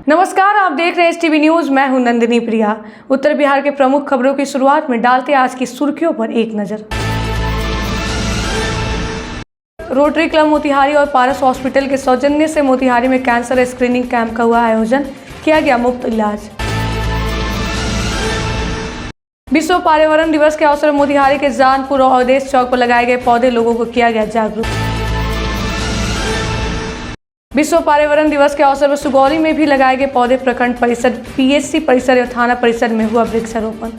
नमस्कार, आप देख रहे हैं STV न्यूज। मैं हूं नंदिनी प्रिया। उत्तर बिहार के प्रमुख खबरों की शुरुआत में डालते आज की सुर्खियों पर एक नजर। रोटरी क्लब मोतिहारी और पारस हॉस्पिटल के सौजन्य से मोतिहारी में कैंसर स्क्रीनिंग कैंप का हुआ आयोजन, किया गया मुफ्त इलाज। विश्व पर्यावरण दिवस के अवसर पर मोतिहारी के जानपुर और अवधेश चौक पर लगाए गए पौधे लोगों को किया गया जागरूक। विश्व पर्यावरण दिवस के अवसर पर सुगौली में भी लगाए गए पौधे प्रखंड परिषद, PHC परिसर और थाना परिसर में हुआ वृक्षारोपण।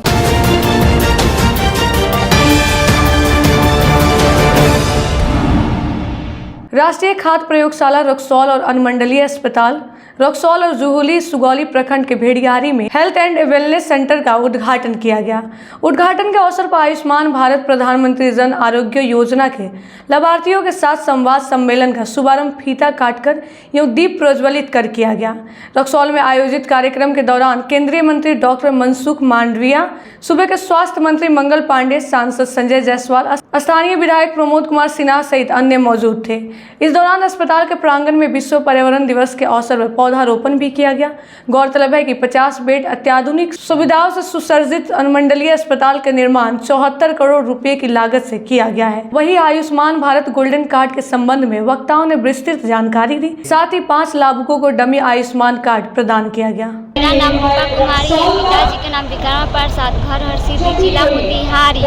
राष्ट्रीय खाद्य प्रयोगशाला रक्सौल और अनुमंडलीय अस्पताल रक्सौल और जुहुली सुगौली प्रखंड के भेड़ियारी में हेल्थ एंड वेलनेस सेंटर का उद्घाटन किया गया। उद्घाटन के अवसर पर आयुष्मान भारत प्रधानमंत्री जन आरोग्य योजना के लाभार्थियों के साथ संवाद सम्मेलन का शुभारंभ फीता काटकर एवं दीप प्रज्वलित कर किया गया। रक्सौल में आयोजित कार्यक्रम के दौरान केंद्रीय मंत्री डॉक्टर मनसुख मांडविया, सूबे के स्वास्थ्य मंत्री मंगल पांडे, सांसद संजय जायसवाल, स्थानीय विधायक प्रमोद कुमार सिन्हा सहित अन्य मौजूद थे। इस दौरान अस्पताल के प्रांगण में विश्व पर्यावरण दिवस के अवसर पर पौधारोपण भी किया गया। गौरतलब है कि 50 बेड अत्याधुनिक सुविधाओं से सुसज्जित अनुमंडलीय अस्पताल का निर्माण 74 करोड़ रुपए की लागत से किया गया है। वहीं आयुष्मान भारत गोल्डन कार्ड के संबंध में वक्ताओं ने विस्तृत जानकारी दी। साथ ही 5 लाभुकों को डमी आयुष्मान कार्ड प्रदान किया गया। मेरा नाम रूपा कुमारी है, पिताजी के नाम विक्रम प्रसाद, घर हरसिद्धि, जिला मोतिहारी।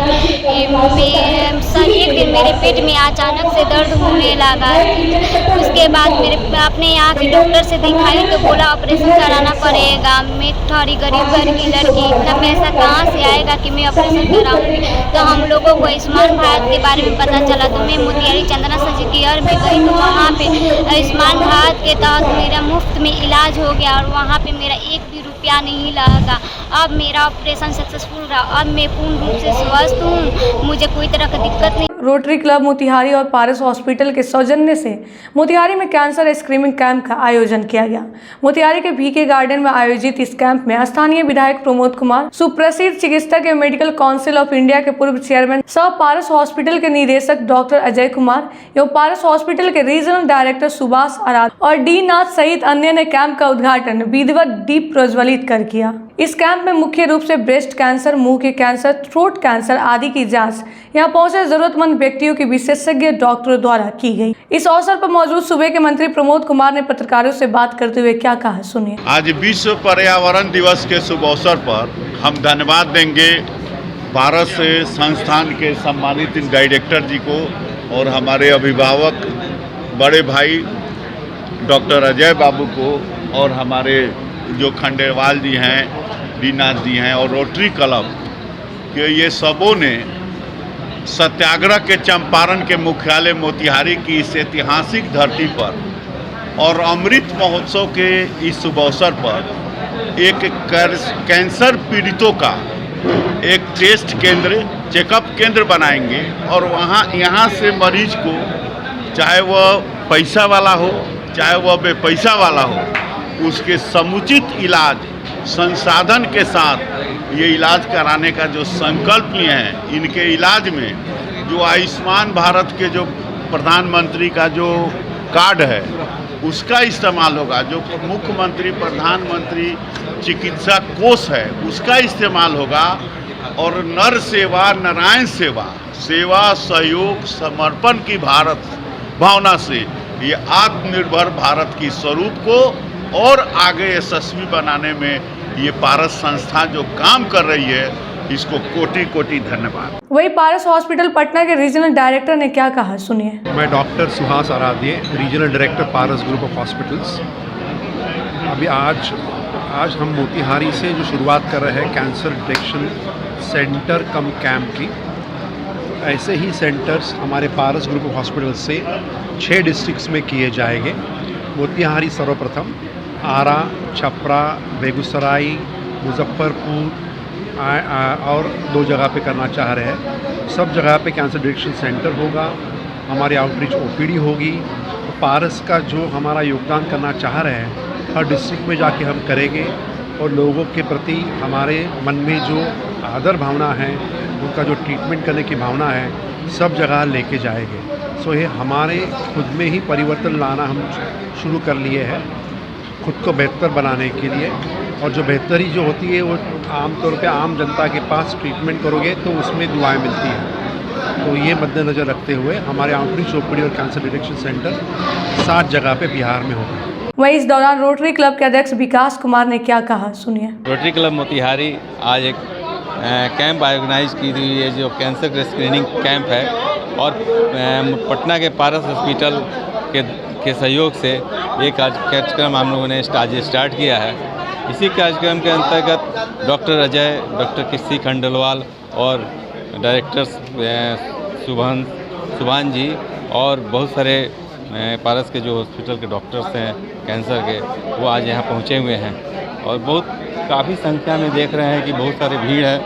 एक दिन मेरे पेट में अचानक से दर्द होने लगा। उसके बाद मेरे अपने यहाँ के डॉक्टर से दिखाई तो बोला ऑपरेशन कराना पड़ेगा। मैं थोड़ी गरीब घर की लड़की, इतना पैसा कहाँ से आएगा कि मैं ऑपरेशन कराऊंगी। तो हम लोगों को आयुष्मान भारत के बारे में पता चला तो मैं मोतिहारी चंदना सजिकियर में गई तो वहाँ पे आयुष्मान भारत के तहत मेरा मुफ्त में इलाज हो गया और वहाँ पे मेरा एक भी रुपया नहीं लगा। अब मेरा ऑपरेशन सक्सेसफुल रहा। अब मैं पूर्ण रूप से स्वस्थ हूँ, मुझे कोई तरह की दिक्कत नहीं। रोटरी क्लब मोतिहारी और पारस हॉस्पिटल के सौजन्य से मोतिहारी में कैंसर स्क्रीनिंग कैंप का आयोजन किया गया। मोतिहारी के VK गार्डन में आयोजित इस कैंप में स्थानीय विधायक प्रमोद कुमार, सुप्रसिद्ध चिकित्सक एवं मेडिकल काउंसिल ऑफ इंडिया के पूर्व चेयरमैन सह पारस हॉस्पिटल के निदेशक डॉक्टर अजय कुमार एवं पारस हॉस्पिटल के रीजनल डायरेक्टर सुभाष आराध और D नाथ सहित अन्य ने कैंप का उद्घाटन विधिवत दीप प्रज्वलित कर किया। इस कैंप में मुख्य रूप से ब्रेस्ट कैंसर, मुंह के कैंसर, थ्रोट कैंसर आदि की जांच यहाँ पहुंचे जरूरतमंद व्यक्तियों की विशेषज्ञ डॉक्टरों द्वारा की गई। इस अवसर पर मौजूद सूबे के मंत्री प्रमोद कुमार ने पत्रकारों से बात करते हुए क्या कहा, सुनिए। आज विश्व पर्यावरण दिवस के शुभ अवसर पर हम धन्यवाद देंगे पारस संस्थान के सम्मानित डायरेक्टर जी को और हमारे अभिभावक बड़े भाई डॉक्टर अजय बाबू को और हमारे जो खंडेलवाल जी हैं, D नाथ जी हैं और रोटरी क्लब के ये सबों ने सत्याग्रह के चंपारण के मुख्यालय मोतिहारी की इस ऐतिहासिक धरती पर और अमृत महोत्सव के इस शुभ अवसर पर एक कैंसर पीड़ितों का एक टेस्ट केंद्र, चेकअप केंद्र बनाएंगे और यहाँ से मरीज को, चाहे वह पैसा वाला हो चाहे वह बेपैसा वाला हो, उसके समुचित इलाज संसाधन के साथ ये इलाज कराने का जो संकल्प लिए हैं। इनके इलाज में जो आयुष्मान भारत के जो प्रधानमंत्री का जो कार्ड है उसका इस्तेमाल होगा, जो मुख्यमंत्री प्रधानमंत्री चिकित्सा कोष है उसका इस्तेमाल होगा और नर सेवा नारायण सेवा, सेवा सहयोग समर्पण की भारत भावना से ये आत्मनिर्भर भारत की स्वरूप को और आगे यशस्वी बनाने में ये पारस संस्था जो काम कर रही है, इसको कोटि कोटि धन्यवाद। वही पारस हॉस्पिटल पटना के रीजनल डायरेक्टर ने क्या कहा, सुनिए। मैं डॉक्टर सुभाष आराध्य, regional director Paras group of hospitals. अभी आज हम मोतिहारी से जो शुरुआत कर रहे हैं कैंसर डिटेक्शन सेंटर कम कैंप की, ऐसे ही सेंटर्स हमारे पारस ग्रुप ऑफ हॉस्पिटल से 6 डिस्ट्रिक्ट्स में किए जाएंगे। मोतिहारी सर्वप्रथम, आरा, छपरा, बेगूसराय, मुजफ्फरपुर और 2 जगह पे करना चाह रहे हैं। सब जगह पे कैंसर डिटेक्शन सेंटर होगा, हमारी आउटरीच OPD होगी। तो पारस का जो हमारा योगदान करना चाह रहे हैं हर डिस्ट्रिक्ट में जाके हम करेंगे और लोगों के प्रति हमारे मन में जो आदर भावना है, उनका जो ट्रीटमेंट करने की भावना है, सब जगह लेके जाएंगे। सो ये हमारे खुद में ही परिवर्तन लाना हम शुरू कर लिए हैं खुद को बेहतर बनाने के लिए, और जो बेहतरी जो होती है वो आमतौर पे आम जनता के पास ट्रीटमेंट करोगे तो उसमें दुआएं मिलती हैं। तो ये मद्देनज़र रखते हुए हमारे आउटरीच ओपीडी और कैंसर डिटेक्शन सेंटर 7 जगह पे बिहार में होगा। वहीं इस दौरान रोटरी क्लब के अध्यक्ष विकास कुमार ने क्या कहा, सुनिए। रोटरी क्लब मोतिहारी आज एक कैंप ऑर्गेनाइज की हुई है जो कैंसर स्क्रीनिंग कैंप है, और पटना के पारस हॉस्पिटल के सहयोग से एक कार्यक्रम हम लोगों ने आज स्टार्ट किया है। इसी कार्यक्रम के अंतर्गत डॉक्टर अजय, डॉक्टर किसी खंडेलवाल और डायरेक्टर सुभान जी और बहुत सारे पारस के जो हॉस्पिटल के डॉक्टर्स हैं कैंसर के, वो आज यहाँ पहुँचे हुए हैं और काफ़ी संख्या में देख रहे हैं कि बहुत सारी भीड़ है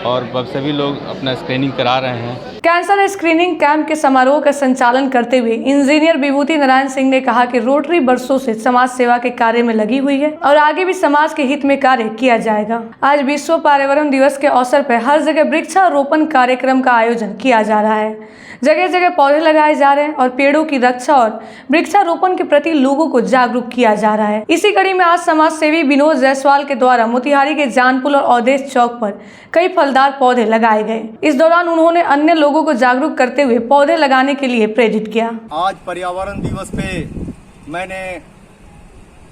और सभी लोग अपना स्क्रीनिंग करा रहे हैं। कैंसर स्क्रीनिंग कैंप के समारोह का संचालन करते हुए इंजीनियर विभूति नारायण सिंह ने कहा कि रोटरी वर्षों से समाज सेवा के कार्य में लगी हुई है और आगे भी समाज के हित में कार्य किया जाएगा। आज विश्व पर्यावरण दिवस के अवसर पर हर जगह वृक्षारोपण कार्यक्रम का आयोजन किया जा रहा है। जगह जगह पौधे लगाए जा रहे हैं और पेड़ों की रक्षा और वृक्षारोपण के प्रति लोगों को जागरूक किया जा रहा है। इसी कड़ी में आज समाज सेवी विनोद जायसवाल के द्वारा मोतिहारी के जानपुल और अवधेश चौक पर कई फलदार पौधे लगाए गए। इस दौरान उन्होंने अन्य लोगों को जागरूक करते हुए पौधे लगाने के लिए प्रेरित किया। आज पर्यावरण दिवस पे मैंने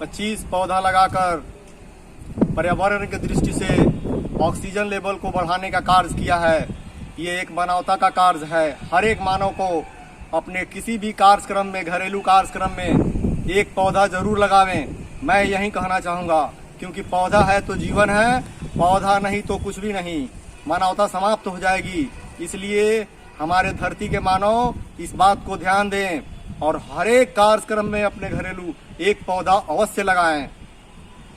25 पौधा लगाकर पर्यावरण की दृष्टि से ऑक्सीजन लेवल को बढ़ाने का कार्य किया है। ये एक मानवता का कार्य है। हर एक मानव को अपने किसी भी कार्यक्रम में, घरेलू कार्यक्रम में एक पौधा जरूर लगावें। मैं यही कहना चाहूँगा, क्योंकि पौधा है तो जीवन है, पौधा नहीं तो कुछ भी नहीं, मानवता समाप्त हो जाएगी। इसलिए हमारे धरती के मानव इस बात को ध्यान दें और हर एक कार्यक्रम में अपने घरेलू एक पौधा अवश्य लगाएं।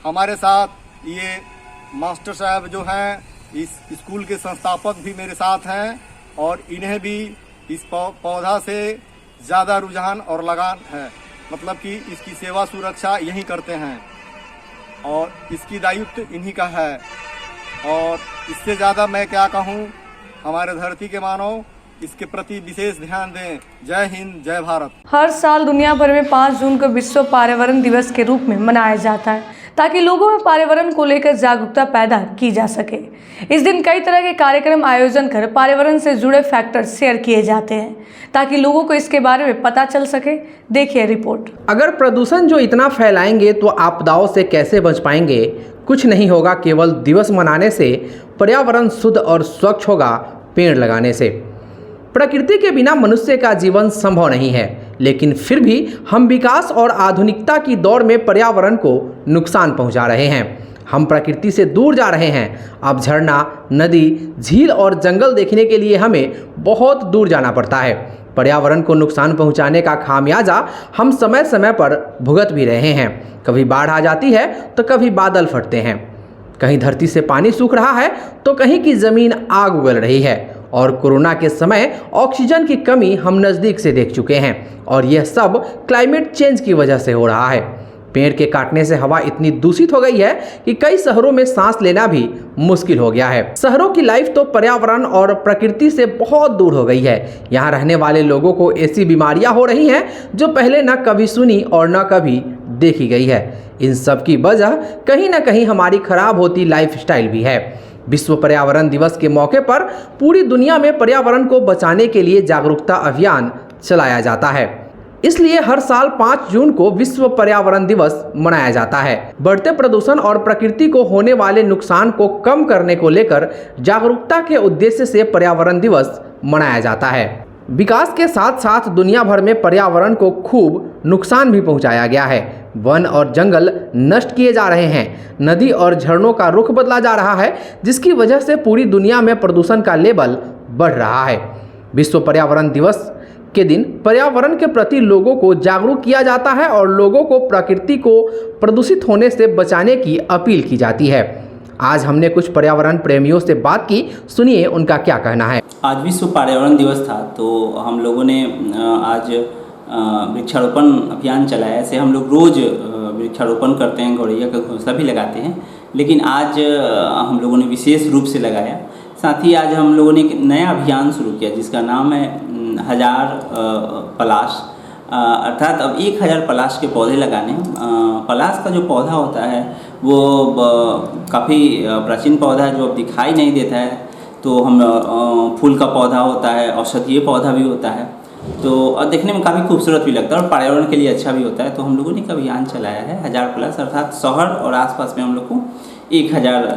हमारे साथ ये मास्टर साहब जो हैं, इस स्कूल के संस्थापक भी मेरे साथ हैं और इन्हें भी इस पौधा से ज़्यादा रुझान और लगान है, मतलब कि इसकी सेवा सुरक्षा यही करते हैं और इसकी दायित्व इन्हीं का है। और इससे ज़्यादा मैं क्या कहूँ, हमारे धरती के मानव इसके प्रति विशेष ध्यान दें। जय हिंद, जय भारत। हर साल दुनिया भर में 5 जून को विश्व पर्यावरण दिवस के रूप में मनाया जाता है ताकि लोगों में पर्यावरण को लेकर जागरूकता पैदा की जा सके। इस दिन कई तरह के कार्यक्रम आयोजन कर पर्यावरण से जुड़े फैक्टर्स शेयर किए जाते हैं ताकि लोगों को इसके बारे में पता चल सके। देखिए रिपोर्ट। अगर प्रदूषण जो इतना फैलाएंगे तो आपदाओं से कैसे बच पाएंगे? कुछ नहीं होगा केवल दिवस मनाने से। पर्यावरण शुद्ध और स्वच्छ होगा पेड़ लगाने से। प्रकृति के बिना मनुष्य का जीवन संभव नहीं है, लेकिन फिर भी हम विकास और आधुनिकता की दौड़ में पर्यावरण को नुकसान पहुंचा रहे हैं। हम प्रकृति से दूर जा रहे हैं। अब झरना, नदी, झील और जंगल देखने के लिए हमें बहुत दूर जाना पड़ता है। पर्यावरण को नुकसान पहुंचाने का खामियाजा हम समय समय पर भुगत भी रहे हैं। कभी बाढ़ आ जाती है तो कभी बादल फटते हैं, कहीं धरती से पानी सूख रहा है तो कहीं की ज़मीन आग उगल रही है। और कोरोना के समय ऑक्सीजन की कमी हम नज़दीक से देख चुके हैं और यह सब क्लाइमेट चेंज की वजह से हो रहा है। पेड़ के काटने से हवा इतनी दूषित हो गई है कि कई शहरों में सांस लेना भी मुश्किल हो गया है। शहरों की लाइफ तो पर्यावरण और प्रकृति से बहुत दूर हो गई है। यहाँ रहने वाले लोगों को ऐसी बीमारियां हो रही हैं जो पहले न कभी सुनी और न कभी देखी गई है। इन सब की वजह कहीं ना कहीं हमारी खराब होती लाइफस्टाइल भी है। विश्व पर्यावरण दिवस के मौके पर पूरी दुनिया में पर्यावरण को बचाने के लिए जागरूकता अभियान चलाया जाता है। इसलिए हर साल 5 जून को विश्व पर्यावरण दिवस मनाया जाता है। बढ़ते प्रदूषण और प्रकृति को होने वाले नुकसान को कम करने को लेकर जागरूकता के उद्देश्य से पर्यावरण दिवस मनाया जाता है। विकास के साथ साथ दुनिया भर में पर्यावरण को खूब नुकसान भी पहुंचाया गया है। वन और जंगल नष्ट किए जा रहे हैं। नदी और झरनों का रुख बदला जा रहा है, जिसकी वजह से पूरी दुनिया में प्रदूषण का लेवल बढ़ रहा है। विश्व पर्यावरण दिवस के दिन पर्यावरण के प्रति लोगों को जागरूक किया जाता है और लोगों को प्रकृति को प्रदूषित होने से बचाने की अपील की जाती है। आज हमने कुछ पर्यावरण प्रेमियों से बात की, सुनिए उनका क्या कहना है। आज विश्व पर्यावरण दिवस था तो हम लोगों ने आज वृक्षारोपण अभियान चलाया। ऐसे हम लोग रोज़ वृक्षारोपण करते हैं, गौरैया का घोंसला भी लगाते हैं, लेकिन आज हम लोगों ने विशेष रूप से लगाया। साथ ही आज हम लोगों ने एक नया अभियान शुरू किया जिसका नाम है 1000 पलाश। अर्थात अब 1000 पलाश के पौधे लगाने। पलाश का जो पौधा होता है वो काफ़ी प्राचीन पौधा है जो अब दिखाई नहीं देता है। तो हम फूल का पौधा होता है, औषधीय पौधा भी होता है, तो और देखने में काफ़ी खूबसूरत भी लगता है और पर्यावरण के लिए अच्छा भी होता है। तो हम लोगों ने एक अभियान चलाया है 1000 प्लस, अर्थात शहर और आसपास में हम लोग को 1000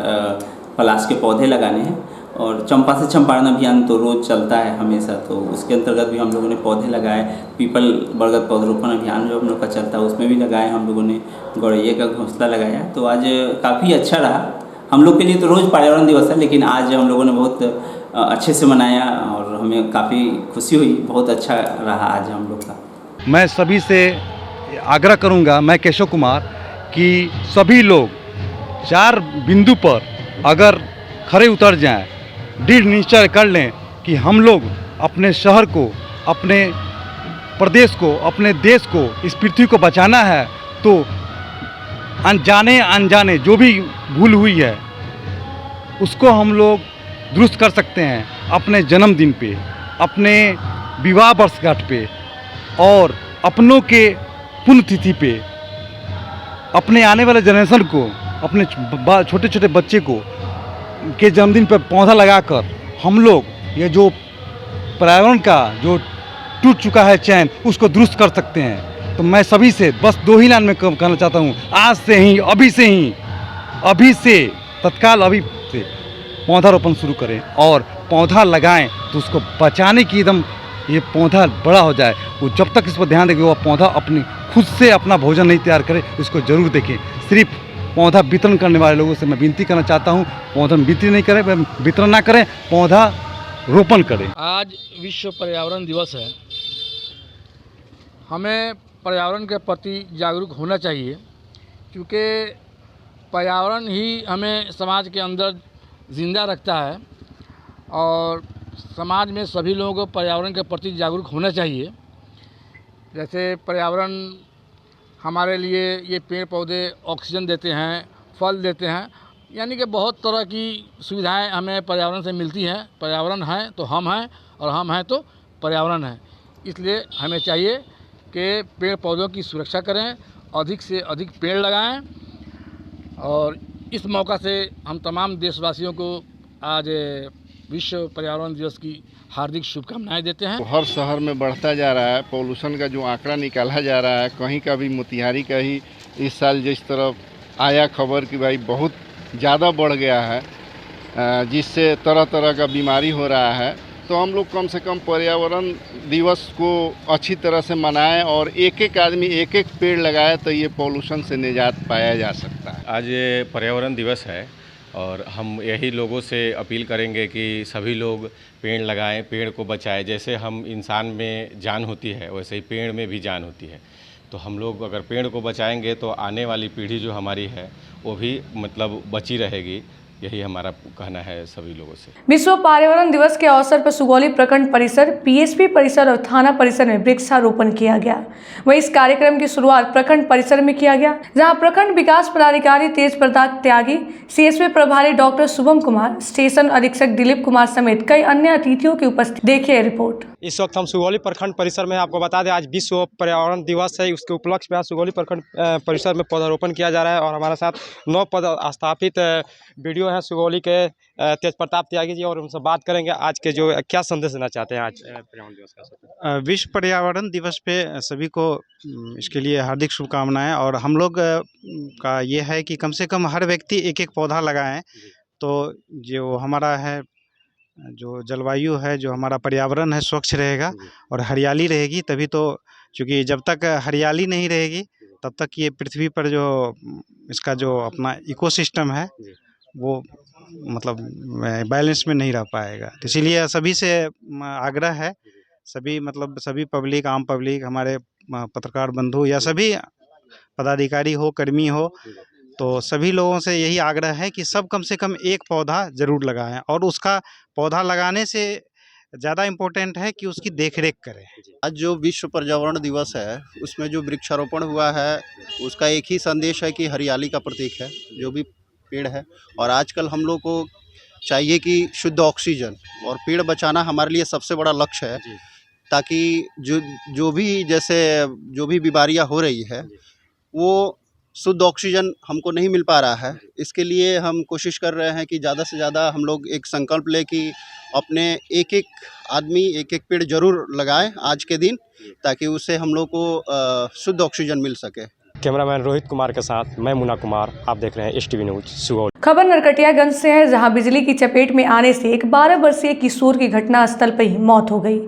पलाश के पौधे लगाने हैं। और चंपा से चंपारण अभियान तो रोज़ चलता है हमेशा, तो उसके अंतर्गत भी हम लोगों ने पौधे लगाए। पीपल बरगद पौधरोपण अभियान जो हम लोग का चलता है उसमें भी लगाए हम लोगों ने। गौरैया का घोंसला लगाया। तो आज काफ़ी अच्छा रहा हम लोग के लिए। तो रोज़ पर्यावरण दिवस है, लेकिन आज हम लोगों ने बहुत अच्छे से मनाया और हमें काफ़ी खुशी हुई। बहुत अच्छा रहा आज हम लोग का। मैं सभी से आग्रह करूंगा, मैं केशव कुमार, कि सभी लोग 4 बिंदु पर अगर खड़े उतर जाएं, दृढ़ निश्चय कर लें कि हम लोग अपने शहर को, अपने प्रदेश को, अपने देश को, इस पृथ्वी को बचाना है, तो अनजाने जो भी भूल हुई है उसको हम लोग दुरुस्त कर सकते हैं अपने जन्मदिन पे, अपने विवाह वर्षगांठ पे और अपनों के पुण्यतिथि पे। अपने आने वाले जनरेशन को, अपने छोटे छोटे बच्चे को के जन्मदिन पर पौधा लगाकर हम लोग ये जो पर्यावरण का जो टूट चुका है चैन उसको दुरुस्त कर सकते हैं। तो मैं सभी से बस 2 ही लाइन में कहना चाहता हूँ, आज से ही, अभी से तत्काल अभी से पौधारोपण शुरू करें और पौधा लगाएं, तो उसको बचाने की एकदम ये पौधा बड़ा हो जाए। वो जब तक इस पर ध्यान देंगे, वो पौधा अपनी खुद से अपना भोजन नहीं तैयार करे, इसको ज़रूर देखें। सिर्फ पौधा वितरण करने वाले लोगों से मैं विनती करना चाहता हूँ, पौधा वितरण नहीं करें, वितरण ना करें, पौधा रोपण करें। आज विश्व पर्यावरण दिवस है। हमें पर्यावरण के प्रति जागरूक होना चाहिए, क्योंकि पर्यावरण ही हमें समाज के अंदर ज़िंदा रखता है और समाज में सभी लोगों को पर्यावरण के प्रति जागरूक होना चाहिए। जैसे पर्यावरण हमारे लिए ये पेड़ पौधे ऑक्सीजन देते हैं, फल देते हैं, यानी कि बहुत तरह की सुविधाएं हमें पर्यावरण से मिलती हैं। पर्यावरण है तो हम हैं और हम हैं तो पर्यावरण है। इसलिए हमें चाहिए कि पेड़ पौधों की सुरक्षा करें, अधिक से अधिक पेड़ लगाएं। और इस मौका से हम तमाम देशवासियों को आज विश्व पर्यावरण दिवस की हार्दिक शुभकामनाएं देते हैं। हर शहर में बढ़ता जा रहा है पॉल्यूशन का जो आंकड़ा निकाला जा रहा है, कहीं का भी मोतिहारी का ही इस साल जिस तरफ आया खबर कि भाई बहुत ज़्यादा बढ़ गया है, जिससे तरह तरह का बीमारी हो रहा है। तो हम लोग कम से कम पर्यावरण दिवस को अच्छी तरह से मनाएं और एक एक आदमी एक एक पेड़ लगाए, तो ये पॉल्यूशन से निजात पाया जा सकता है। आज ये पर्यावरण दिवस है और हम यही लोगों से अपील करेंगे कि सभी लोग पेड़ लगाएं, पेड़ को बचाएं। जैसे हम इंसान में जान होती है, वैसे ही पेड़ में भी जान होती है। तो हम लोग अगर पेड़ को बचाएंगे तो आने वाली पीढ़ी जो हमारी है वो भी मतलब बची रहेगी। यही हमारा कहना है सभी लोगों से। विश्व पर्यावरण दिवस के अवसर पर सुगौली प्रखंड परिसर, पीएसपी परिसर और थाना परिसर में वृक्षारोपण किया गया। वहीं इस कार्यक्रम की शुरुआत प्रखंड परिसर में किया गया, जहां प्रखंड विकास पदाधिकारी तेज प्रताप त्यागी, सीएसपी प्रभारी डॉक्टर शुभम कुमार, स्टेशन अधीक्षक दिलीप कुमार समेत कई अन्य अतिथियों की उपस्थिति। देखिए रिपोर्ट। इस वक्त हम सुगौली प्रखंड परिसर में, आपको बता दें आज विश्व पर्यावरण दिवस है, उसके उपलक्ष्य में आज सुगौली प्रखंड परिसर में पौधारोपण किया जा रहा है। और हमारे साथ 9 पदस्थापित वीडियो हैं सुगौली के तेज प्रताप त्यागी जी, और उनसे बात करेंगे आज के जो क्या संदेश देना चाहते हैं आज पर्यावरण दिवस का। विश्व पर्यावरण दिवस पे सभी को इसके लिए हार्दिक शुभकामनाएं। और हम लोग का ये है कि कम से कम हर व्यक्ति एक एक पौधा लगाएं, तो जो हमारा है जो जलवायु है, जो हमारा पर्यावरण है, स्वच्छ रहेगा और हरियाली रहेगी। तभी तो, क्योंकि जब तक हरियाली नहीं रहेगी तब तक ये पृथ्वी पर जो इसका जो अपना इकोसिस्टम है वो मतलब बैलेंस में नहीं रह पाएगा। तो इसीलिए सभी से आग्रह है, सभी पब्लिक, आम पब्लिक, हमारे पत्रकार बंधु या सभी पदाधिकारी हो, कर्मी हो, तो सभी लोगों से यही आग्रह है कि सब कम से कम एक पौधा ज़रूर लगाएं। और उसका पौधा लगाने से ज़्यादा इम्पोर्टेंट है कि उसकी देखरेख करें। आज जो विश्व पर्यावरण दिवस है उसमें जो वृक्षारोपण हुआ है उसका एक ही संदेश है कि हरियाली का प्रतीक है जो भी पेड़ है। और आजकल हम लोग को चाहिए कि शुद्ध ऑक्सीजन, और पेड़ बचाना हमारे लिए सबसे बड़ा लक्ष्य है। ताकि जो भी बीमारियां हो रही है वो शुद्ध ऑक्सीजन हमको नहीं मिल पा रहा है। इसके लिए हम कोशिश कर रहे हैं कि ज़्यादा से ज़्यादा हम लोग एक संकल्प लें कि अपने एक एक आदमी एक एक पेड़ जरूर लगाएं आज के दिन, ताकि उससे हम लोग को शुद्ध ऑक्सीजन मिल सके। कैमरामैन रोहित कुमार के साथ मैं मुन्ना कुमार, आप देख रहे हैं STV न्यूज़ सुगौली। खबर नरकटियागंज से है, जहां बिजली की चपेट में आने से एक 12 वर्षीय किशोर की घटनास्थल पर ही मौत हो गई।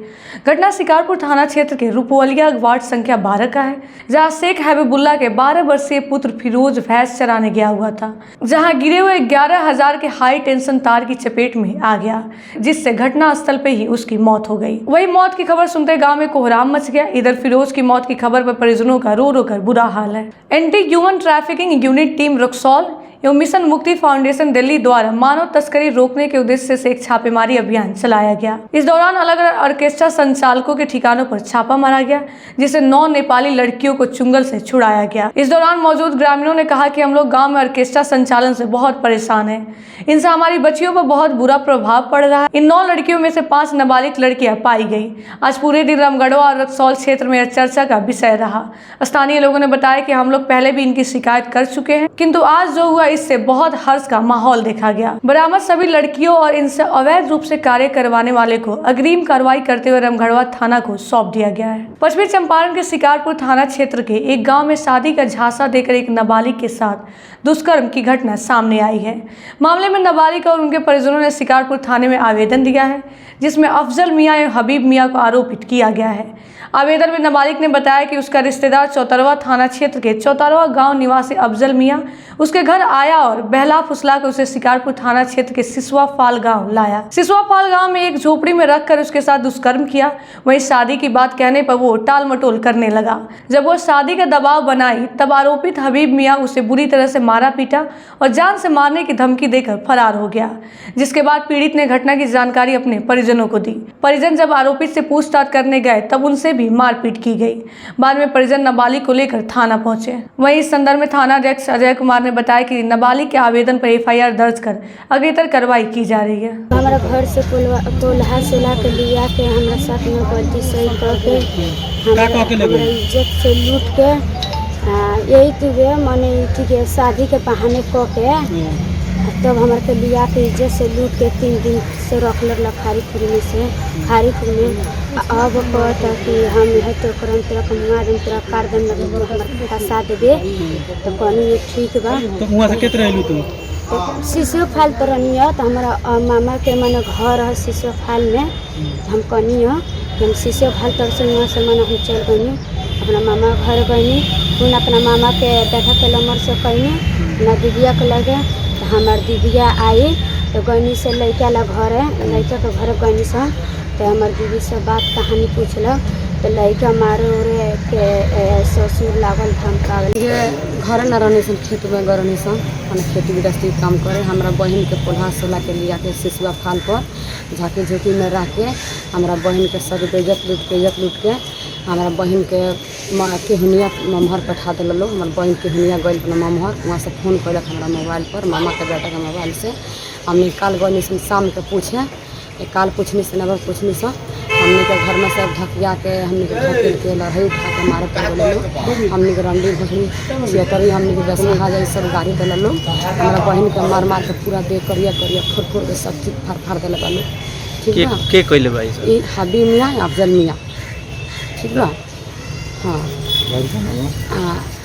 घटना शिकारपुर थाना क्षेत्र के रुपवलिया वार्ड संख्या 12 का है, जहां शेख हबीबुल्ला के 12 वर्षीय पुत्र फिरोज भैंस चराने गया हुआ था, जहां गिरे हुए 11,000 के हाई टेंशन तार की चपेट में आ गया, जिससे घटनास्थल पर ही उसकी मौत हो गई। वही मौत की खबर सुनते गाँव में कोहराम मच गया। इधर फिरोज की मौत की खबर पर परिजनों का रो रो कर बुरा हाल है। Anti human trafficking unit team Raxaul एवं मिशन मुक्ति फाउंडेशन दिल्ली द्वारा मानव तस्करी रोकने के उद्देश्य से एक छापेमारी अभियान चलाया गया। इस दौरान अलग अलग ऑर्केस्ट्रा संचालकों के ठिकानों पर छापा मारा गया, जिससे 9 नेपाली लड़कियों को चुंगल से छुड़ाया गया। इस दौरान मौजूद ग्रामीणों ने कहा कि हम लोग गांव में ऑर्केस्ट्रा संचालन से बहुत परेशान हैं, इनसे हमारी बच्चियों पर बहुत बुरा प्रभाव पड़ रहा है। इन 9 लड़कियों में से 5 नाबालिग लड़कियां पाई गई। आज पूरे दिन रामगढ़वा और रक्सौल क्षेत्र में चर्चा का विषय रहा। स्थानीय लोगों ने बताया कि हम लोग पहले भी इनकी शिकायत कर चुके हैं, किंतु आज जो हुआ इससे बहुत हर्ष का माहौल देखा गया। बरामद सभी लड़कियों और इनसे अवैध रूप से कार्य करवाने वाले को अग्रिम कार्रवाई करते हुए रामगढ़वा थाना को सौंप दिया गया है। पश्चिमी चंपारण के शिकारपुर थाना क्षेत्र के एक गांव में शादी का झांसा देकर एक नाबालिग के साथ दुष्कर्म की घटना सामने आई है। मामले में नाबालिग और उनके परिजनों ने शिकारपुर थाने में आवेदन दिया है, जिसमें अफजल मियां एवं हबीब मियां को आरोपित किया गया है। आवेदन में नाबालिग ने बताया कि उसका रिश्तेदार चौतरवा थाना क्षेत्र के चौतरवा गांव निवासी अफजल मियां उसके घर आया और बहला फुसला कर उसे शिकारपुर थाना क्षेत्र के सिसवा फाल गांव लाया। सिसवा फाल गांव में एक झोपड़ी में रखकर उसके साथ दुष्कर्म किया। वहीं शादी की बात कहने पर वो टाल मटोल करने लगा। जब वो शादी का दबाव बनाई तब आरोपित हबीब मियां उसे बुरी तरह से मारा पीटा और जान से मारने की धमकी देकर फरार हो गया, जिसके बाद पीड़ित ने घटना की जानकारी अपने परिजनों को दी। परिजन जब आरोपित से पूछताछ करने गए तब उनसे भी मारपीट की गई। बाद में परिजन नाबालिग को लेकर थाना पहुंचे। वहीं इस संदर्भ में थाना अध्यक्ष अजय कुमार ने बताया कि नाबालिग के आवेदन पर FIR दर्ज कर अग्रेतर कार्रवाई की जा रही है। हमारा घर से कोल्हा सिला के लिया के हमारा साथ में गलती सही करके हमारा इज्जत से लूट के यही तो माने के शादी के बहाने क के तब हमारे के लिया के इज्जत से लूट के 3 दिन से रख लग खारीपुर में से खारीपुर में अब कहता कि हम है तो करम तेरा कमुआ दिन तेरा कार दम लगे हमारे फंसा देबे तो कहनी ये ठीक बा। तो वहाँ से कितना रहलू तुम? तो शिशु फाल तो रहनी तो हमारा मामा के मन घर है शिशु फाल में। हम कहनी हम शिशु फाल तक से वहाँ से मन हम चल गई अपना मामा घर गई। फिर अपना मामा के बैठा के लमर से कहनी ना दीदिया के लगे तो हमार दीदिया आई तो गनी से लड़का ला घर है लड़का के घर गनी से तो हमार दीदी से बात कहानी पूछलक तो लड़का मारे उरे के ससुर लागल धमकावल। ये घर न रहने से खेत में गरनी से खेती गृहस्थी काम करे। हमारा बहन के पोल्हा सोला के लिया के सिसुआ फाल पर झाँकी झोंकी में रख के हमारा बहन के सब इज्जत लूट के हमारा बहन के केहुनिया मम्हर बैठा दिल लोग। हमारे बहन केहुनिया गई अपना मम्हर वहाँ से फ़ोन कैलक हमारा मोबाइल पर मामा के बेटा के मोबाइल से। हमने काल गई से शाम के पूछे काल पूछने से नगर पूछने से हमने के घर में सब ढकिया के हमने के ढकेल के लड़ाई उठा के मारे पड़ गए लोग। हमने के रंडी घोसड़ी सियतरी हमने के बसहा जाए सब गाड़ी दिल लोग। हमारा बहन के मार मार के पूरा दे करिया फोड़ के सब चीज फाड़ दिल लोग। ठीक बा के कहले भाई हबीब मियाँ अफजल मियाँ ठीक बा। हाँ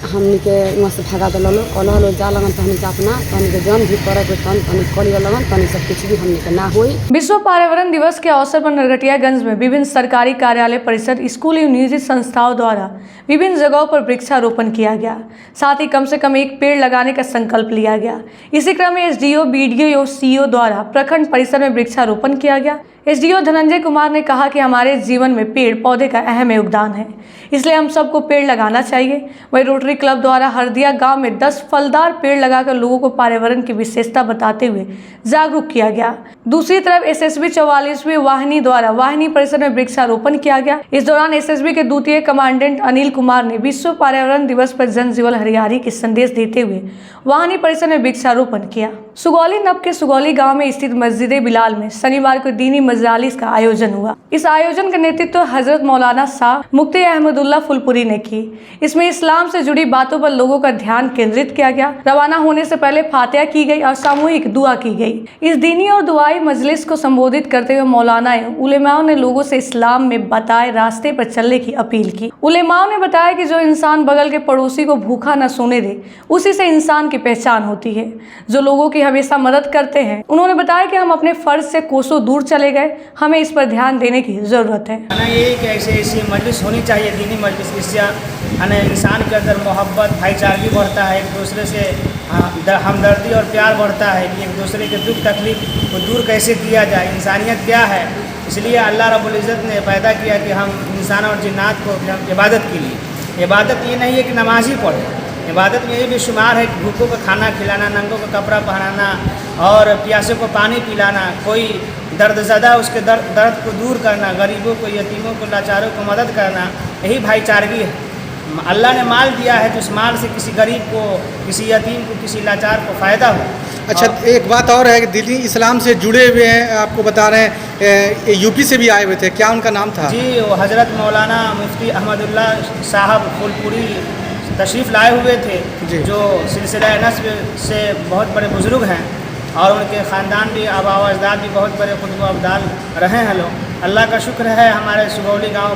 हमने के वहाँ से भगा दिल लोग कल जा लगन तो हमने अपना तन के जन भी करे के तन करिए लगन तन सब कुछ भी हमने के ना हुई। विश्व पर्यावरण दिवस के अवसर पर नरकटियागंज में विभिन्न सरकारी कार्यालय परिसर स्कूल एवं निजी संस्थाओं द्वारा विभिन्न जगहों पर वृक्षारोपण किया गया। साथ ही कम से कम एक पेड़ लगाने का संकल्प लिया गया। इसी क्रम में SDO, BDO एवं CO द्वारा प्रखंड परिसर में वृक्षारोपण किया गया। SDO धनंजय कुमार ने कहा कि हमारे जीवन में पेड़ पौधे का अहम योगदान है, इसलिए हम सबको पेड़ लगाना चाहिए। वहीं रोटरी क्लब द्वारा हरदिया गांव में 10 फलदार पेड़ लगाकर लोगों को पर्यावरण की विशेषता बताते हुए जागरूक किया गया। दूसरी तरफ SSB 44वीं वाहिनी द्वारा वाहिनी परिसर में वृक्षारोपण किया गया। इस दौरान SSB के द्वितीय कमांडेंट अनिल कुमार ने विश्व पर्यावरण दिवस पर जन जीवन हरियाली के संदेश देते हुए वाहिनी परिसर में वृक्षारोपण किया। सुगौली नब के सुगौली गांव में स्थित मस्जिद बिलाल में शनिवार को दीनी मजलिस का आयोजन हुआ। इस आयोजन का नेतृत्व हजरत मौलाना शाह मुफ्ती अहमदुल्लाह फुलपुरी ने की। इसमें इस्लाम से जुड़ी बातों पर लोगों का ध्यान केंद्रित किया गया। रवाना होने से पहले फातिहा की गई और सामूहिक दुआ की गई। इस दीनी और दुआई मजलिस को संबोधित करते हुए मौलाना उलेमाओं ने लोगों से इस्लाम में बताए रास्ते पर चलने की अपील की। उलेमाओं ने बताया कि जो इंसान बगल के पड़ोसी को भूखा न सोने दे, उसी से इंसान की पहचान होती है। जो लोगों की हमेशा मदद करते हैं। उन्होंने बताया कि हम अपने फर्ज से कोसों दूर चले गए, हमें इस पर ध्यान देने की जरूरत है। ये कि ऐसी मजलिस होनी चाहिए, दीनी मजलिस। इससे इंसान के अंदर मोहब्बत, भाईचारगी बढ़ता है, एक दूसरे से हमदर्दी और प्यार बढ़ता है कि एक दूसरे के दुख तकलीफ को दूर कैसे किया जाए, इंसानियत क्या है। इसलिए अल्लाह रब्बुल इज़्ज़त ने पैदा किया कि हम इंसान और जिन्नात को इबादत के लिए। इबादत ये नहीं है कि नमाज ही पढ़े, इबादत में ये भी शुमार है कि भूखों को खाना खिलाना, नंगों को कपड़ा पहनाना और प्यासे को पानी पिलाना, कोई दर्दज़दा उसके दर्द को दूर करना, गरीबों को, यतीमों को, लाचारों को मदद करना, यही भाईचारगी है। अल्लाह ने माल दिया है तो उस माल से किसी गरीब को, किसी यतीम को, किसी लाचार को फ़ायदा हो। अच्छा, एक बात और है कि दिल्ली इस्लाम से जुड़े हुए हैं, आपको बता रहे हैं यूपी से भी आए हुए थे, क्या उनका नाम था? जी, वो हज़रत मौलाना मुफ्ती अहमदुल्लाह साहब फुलपुरी तशरीफ़ लाए हुए थे, जो सिलसिला नस्ब से बहुत बड़े बुज़ुर्ग हैं और उनके ख़ानदान भी, आबा व अजदाद भी बहुत बड़े खुतबा अब्दाल रहे हैं लोग। अल्लाह का शुक्र है, हमारे सुगौली गाँव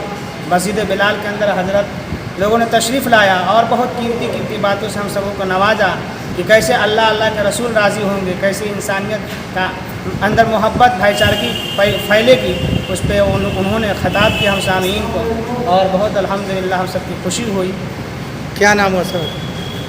मस्जिद बिलाल के अंदर हज़रत लोगों ने तशरीफ़ लाया और बहुत कीमती बातों से हम सबों को नवाजा कि कैसे अल्लाह के रसूल राज़ी होंगे, कैसे इंसानियत का अंदर मोहब्बत, भाईचारगी फैलेगी। उस पर उन्होंने ख़िताब किया हम सामीन को और बहुत अल्हम्दुलिल्लाह हम सबकी खुशी हुई। क्या नाम हुआ सर?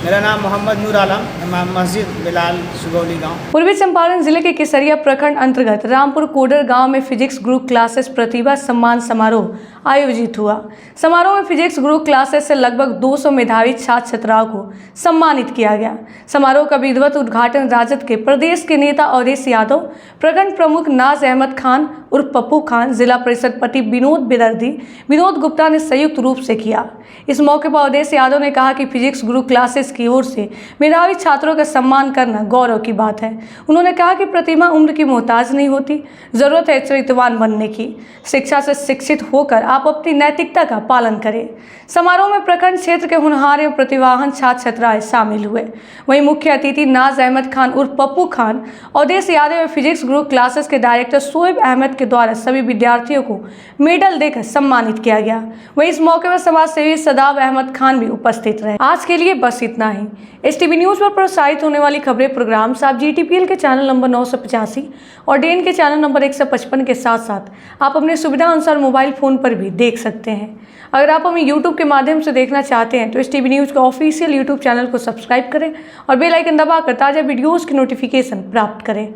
मेरा नाम मोहम्मद नूर आलम, इमाम मस्जिद बिलाल, सुगौली गांव। पूर्वी चंपारण जिले के केसरिया प्रखंड अंतर्गत रामपुर कोडर गांव में फिजिक्स ग्रुप क्लासेस प्रतिभा सम्मान समारोह आयोजित हुआ। समारोह में फिजिक्स ग्रुप क्लासेस से लगभग 200 मेधावी छात्र छात्राओं को सम्मानित किया गया। समारोह का विधिवत उद्घाटन राजद के प्रदेश के नेता अवधेश यादव, प्रखंड प्रमुख नाज अहमद खान उर्फ पप्पू खान, जिला परिषद पति विनोद गुप्ता ने संयुक्त रूप से किया। इस मौके पर अवधेश यादव ने कहा कि फिजिक्स गुरु क्लासेस की ओर से मेधावी छात्रों का सम्मान करना गौरव की बात है। उन्होंने कहा कि प्रतिभा उम्र की मोहताज नहीं होती, जरूरत है चरित्रवान बनने की। शिक्षा से शिक्षित होकर आप अपनी नैतिकता का पालन करें। समारोह में प्रखंड क्षेत्र के होनहार एवं प्रतिभावान छात्र छात्राएं शामिल हुए। वहीं मुख्य अतिथि नाज अहमद खान उर्फ पप्पू खान, अवधेश यादव एवं फिजिक्स गुरु क्लासेस के डायरेक्टर शोएब अहमद के द्वारा सभी विद्यार्थियों को मेडल देकर सम्मानित किया गया। वहीं इस मौके पर समाज सेवी सदाब अहमद खान भी उपस्थित रहे। आज के लिए बस इतना ही। STV न्यूज़ पर प्रसारित होने वाली खबरें प्रोग्राम्स आप GTPL के चैनल नंबर 985 और DN के चैनल नंबर 155 के साथ साथ आप अपने सुविधा अनुसार मोबाइल फ़ोन पर भी देख सकते हैं। अगर आप हमें YouTube के माध्यम से देखना चाहते हैं तो STV न्यूज़ के ऑफिशियल YouTube चैनल को सब्सक्राइब करें और बेल आइकन दबाकर ताज़ा वीडियोज़ की नोटिफिकेशन प्राप्त करें।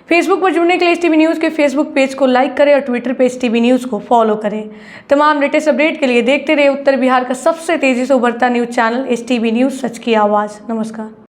फेसबुक पर जुड़ने के लिए STV न्यूज़ के फेसबुक पेज को लाइक करें और ट्विटर पर STV न्यूज़ को फॉलो करें। तमाम लेटेस्ट अपडेट के लिए देखते रहे उत्तर बिहार का सबसे तेज़ी से उभरता न्यूज़ चैनल STV न्यूज़, सच की आवाज़। नमस्कार।